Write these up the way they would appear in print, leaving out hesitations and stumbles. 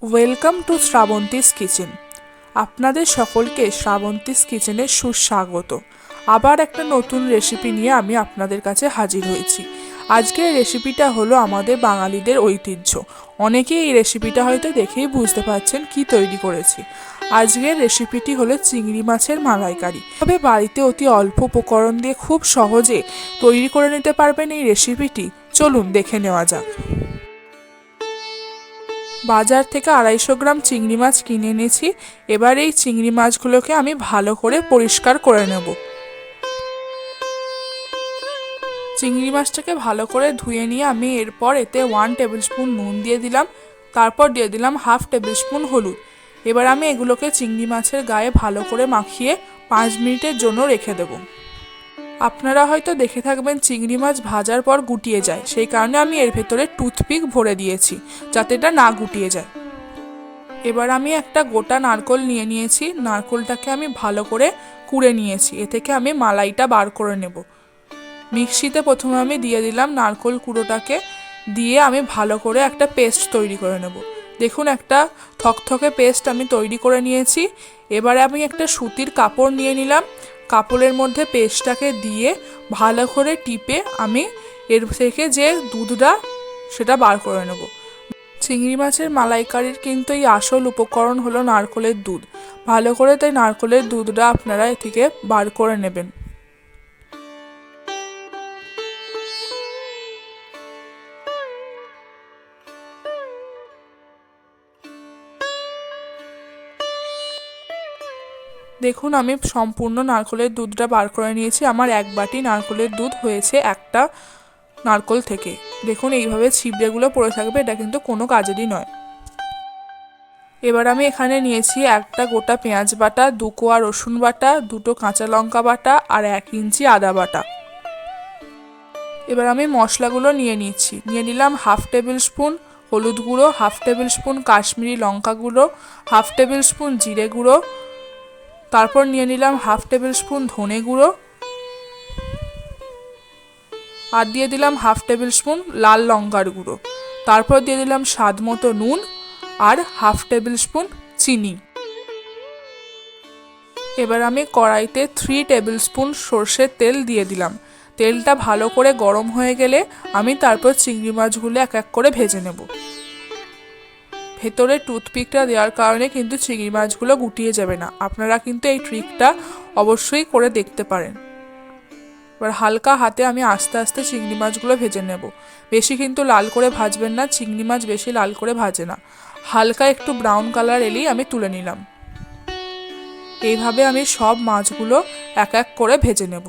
Welcome to Srabanti's kitchen. আপনাদের সকলকে শ্রাবন্তীস কিচেনে সুস্বাগত। আবার একটা নতুন রেসিপি নিয়ে আমি আপনাদের কাছে হাজির হয়েছি। আজকের রেসিপিটা হলো আমাদের বাঙালিদের ঐতিহ্য। অনেকেই এই রেসিপিটা হয়তো দেখেই বুঝতে পারছেন কি তৈরি করেছি। আজকের রেসিপিটি হলো চিংড়ি মাছের মালাইকারি। তবে বাড়িতে অতি অল্প উপকরণ দিয়ে খুব সহজে তৈরি করে নিতে পারবেন এই রেসিপিটি। চলুন দেখে নেওয়া যাক। বাজার থেকে 250 গ্রাম চিংড়ি মাছ কিনে এনেছি। এবার এই চিংড়ি মাছগুলোকে আমি ভালো করে পরিষ্কার করে নেব। চিংড়ি মাছটাকে ভালো করে ধুয়ে নিয়ে আমি এরপর এতে 1 টেবিল স্পুন নুন দিয়ে দিলাম, তারপর দিয়ে দিলাম 1/2 টেবিল স্পুন হলুদ। এবার আমি এগুলোকে চিংড়ি মাছের গায়ে ভালো করে মাখিয়ে 5 মিনিটের জন্য রেখে দেব। আপনারা হয়তো দেখে থাকবেন চিংড়ি মাছ ভাজার পর গুটিয়ে যায়, সেই কারণে আমি এর ভেতরে টুথপিক ভরে দিয়েছি যাতে এটা না গুটিয়ে যায়। এবার আমি একটা গোটা নারকেল নিয়ে নিয়েছি। নারকেলটাকে আমি ভালো করে কুড়ে নিয়েছি। এ থেকে আমি মালাইটা বার করে নেব। মিক্সিতে প্রথমে আমি দিয়ে দিলাম নারকেল কুড়োটাকে, দিয়ে আমি ভালো করে একটা পেস্ট তৈরি করে নেব। দেখুন একটা থকথকে পেস্ট আমি তৈরি করে নিয়েছি। এবারে আমি একটা সুতির কাপড় নিয়ে নিলাম। কাপড়ের মধ্যে পেস্টটাকে দিয়ে ভালো করে টিপে আমি এর থেকে যে দুধটা সেটা বার করে নেব। চিংড়ি মাছের মালাইকারির কিন্তু এই আসল উপকরণ হলো নারকেলের দুধ। ভালো করে তাই নারকেলের দুধটা আপনারা এ থেকে বার করে নেবেন। দেখুন আমি সম্পূর্ণ নারকেলের দুধটা বার করে নিয়েছি। আমার 1 বাটি নারকেলের দুধ হয়েছে একটা নারকেল থেকে। দেখুন এইভাবে ছিবড়েগুলো পড়ে থাকবে, এটা কিন্তু কোনো কাজেরই নয়। এবার আমি এখানে নিয়েছি একটা গোটা পেঁয়াজ বাটা, 2 কোয়া রসুন বাটা, 2টো কাঁচা লঙ্কা বাটা আর 1 ইঞ্চি আদা বাটা। এবার আমি মশলাগুলো নিয়ে নিচ্ছি। নিয়ে নিলাম 1/2 টেবিল স্পুন হলুদ গুঁড়ো, 1/2 টেবিল স্পুন কাশ্মীরি লঙ্কা গুঁড়ো, 1/2 টেবিল স্পুন জিরে গুঁড়ো, তারপর নিয়ে নিলাম 1/2 টেবিল স্পুন ধনে গুঁড়ো, আর দিয়ে দিলাম 1/2 টেবিল স্পুন লাল লঙ্কার গুঁড়ো, তারপর দিয়ে দিলাম স্বাদ মতো নুন আর 1/2 টেবিল স্পুন চিনি। এবার আমি কড়াইতে 3 টেবিল স্পুন সর্ষের তেল দিয়ে দিলাম। তেলটা ভালো করে গরম হয়ে গেলে আমি তারপর চিংড়ি মাছগুলো এক এক করে ভেজে নেব। ভেতরে টুথপিকটা দেওয়ার কারণে কিন্তু চিংড়ি মাছগুলো গুটিয়ে যাবে না। আপনারা কিন্তু এই ট্রিকটা অবশ্যই করে দেখতে পারেন। এবার হালকা হাতে আমি আস্তে আস্তে চিংড়ি মাছগুলো ভেজে নেব। বেশি কিন্তু লাল করে ভাজবেন না, চিংড়ি মাছ বেশি লাল করে ভাজে না। হালকা একটু ব্রাউন কালার এলেই আমি তুলে নিলাম। এইভাবে আমি সব মাছগুলো এক এক করে ভেজে নেব।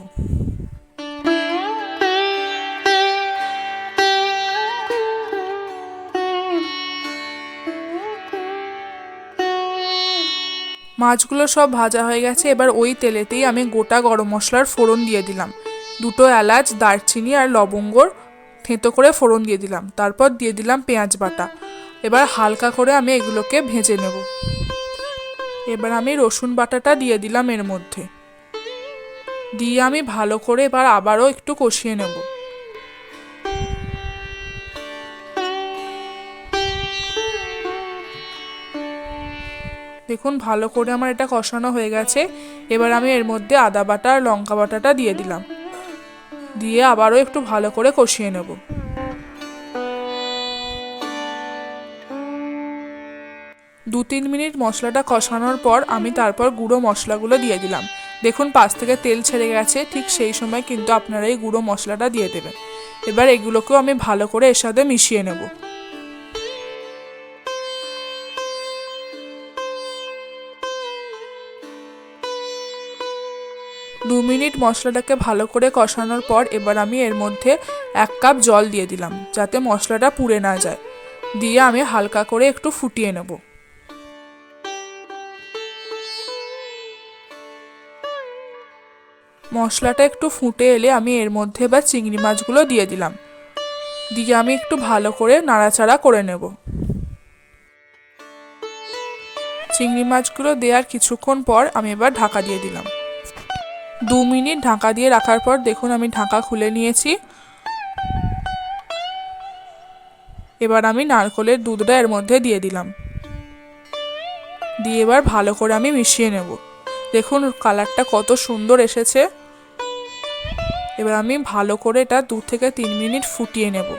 মাছগুলো সব ভাজা হয়ে গেছে। এবার ওই তেলেতেই আমি গোটা গরম মশলার ফোড়ন দিয়ে দিলাম। 2টো এলাচ, দারচিনি আর লবঙ্গর থেঁতো করে ফোড়ন দিয়ে দিলাম। তারপর দিয়ে দিলাম পেঁয়াজ বাটা। এবার হালকা করে আমি এগুলোকে ভেজে নেব। এবার আমি রসুন বাটাটা দিয়ে দিলাম এর মধ্যে, দিয়ে আমি ভালো করে এবার আবারও একটু কষিয়ে নেব। দেখুন ভালো করে আমার এটা কষানো হয়ে গেছে। এবার আমি এর মধ্যে আদা বাটা আর লঙ্কা বাটাটা দিয়ে দিলাম, দিয়ে আবারও একটু ভালো করে কষিয়ে নেব। 2-3 মিনিট মশলাটা কষানোর পর আমি তারপর গুঁড়ো মশলাগুলো দিয়ে দিলাম। দেখুন পাশ থেকে তেল ছেড়ে গেছে, ঠিক সেই সময় কিন্তু আপনারা এই গুঁড়ো মশলাটা দিয়ে দেবেন। এবার এগুলোকেও আমি ভালো করে এর সাথে মিশিয়ে নেব। দু মিনিট মশলাটাকে ভালো করে কষানোর পর এবার আমি এর মধ্যে 1 কাপ জল দিয়ে দিলাম, যাতে মশলাটা পুড়ে না যায়। দিয়ে আমি হালকা করে একটু ফুটিয়ে নেব। মশলাটা একটু ফুটে এলে আমি এর মধ্যে এবার চিংড়ি মাছগুলো দিয়ে দিলাম, দিয়ে আমি একটু ভালো করে নাড়াচাড়া করে নেব। চিংড়ি মাছগুলো দেওয়ার কিছুক্ষণ পর আমি এবার ঢাকা দিয়ে দিলাম। 2 মিনিট ঢাকা দিয়ে রাখার পর দেখুন আমি ঢাকা খুলে নিয়েছি। এবার আমি নারকেলের দুধটা এর মধ্যে দিয়ে দিলাম। দিয়ে এবার ভালো করে আমি মিশিয়ে নেব। দেখুন কালারটা কত সুন্দর এসেছে। এবার আমি ভালো করে এটা 2 থেকে 3 মিনিট ফুটিয়ে নেব।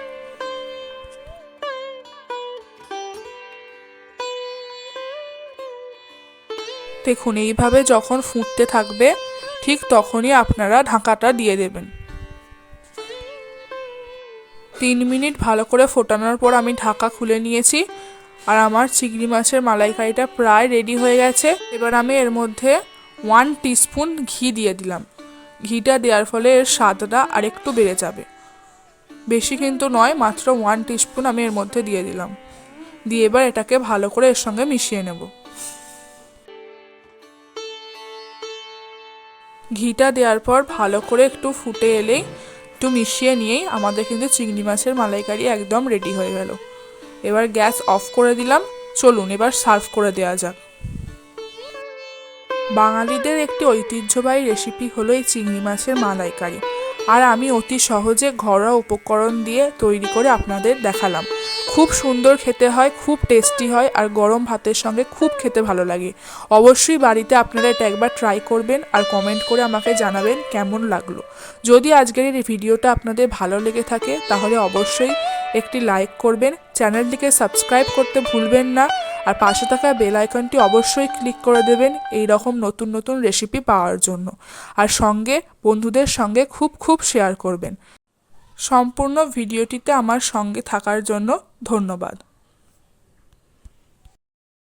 দেখুন এইভাবে যখন ফুটতে থাকবে ঠিক তখনই আপনারা ঢাকাটা দিয়ে দেবেন। 3 মিনিট ভালো করে ফোটানোর পর আমি ঢাকা খুলে নিয়েছি আর আমার চিংড়ি মাছের মালাইকারিটা প্রায় রেডি হয়ে গেছে। এবার আমি এর মধ্যে 1 টিস্পুন ঘি দিয়ে দিলাম। ঘিটা দেওয়ার ফলে এর স্বাদটা আরেকটু বেড়ে যাবে। বেশি কিন্তু নয়, মাত্র 1 টিস্পুন আমি এর মধ্যে দিয়ে দিলাম। দিয়ে এবার এটাকে ভালো করে এর সঙ্গে মিশিয়ে নেব। ঘিটা দেওয়ার পর ভালো করে একটু ফুটে এলেই একটু মিশিয়ে নিয়েই আমাদের কিন্তু চিংড়ি মাছের মালাইকারি একদম রেডি হয়ে গেল। এবার গ্যাস অফ করে দিলাম। চলুন এবার সার্ভ করে দেওয়া যাক। বাঙালিদের একটি ঐতিহ্যবাহী রেসিপি হলো এই চিংড়ি মাছের মালাইকারি, আর আমি অতি সহজে ঘরোয়া উপকরণ দিয়ে তৈরি করে আপনাদের দেখালাম। খুব সুন্দর খেতে হয়, খুব টেস্টি হয়, আর গরম ভাতের সঙ্গে খুব খেতে ভালো লাগে। অবশ্যই বাড়িতে আপনারা এটা একবার ট্রাই করবেন আর কমেন্ট করে আমাকে জানাবেন কেমন লাগলো। যদি আজকের এই ভিডিওটা আপনাদের ভালো লেগে থাকে তাহলে অবশ্যই একটি লাইক করবেন, চ্যানেলটিকে সাবস্ক্রাইব করতে ভুলবেন না, আর পাশে থাকা বেল আইকনটি অবশ্যই ক্লিক করে দেবেন এই রকম নতুন নতুন রেসিপি পাওয়ার জন্য। আর সঙ্গে বন্ধুদের সঙ্গে খুব শেয়ার করবেন। সম্পূর্ণ ভিডিওটিতে আমার সঙ্গে থাকার জন্য ধন্যবাদ।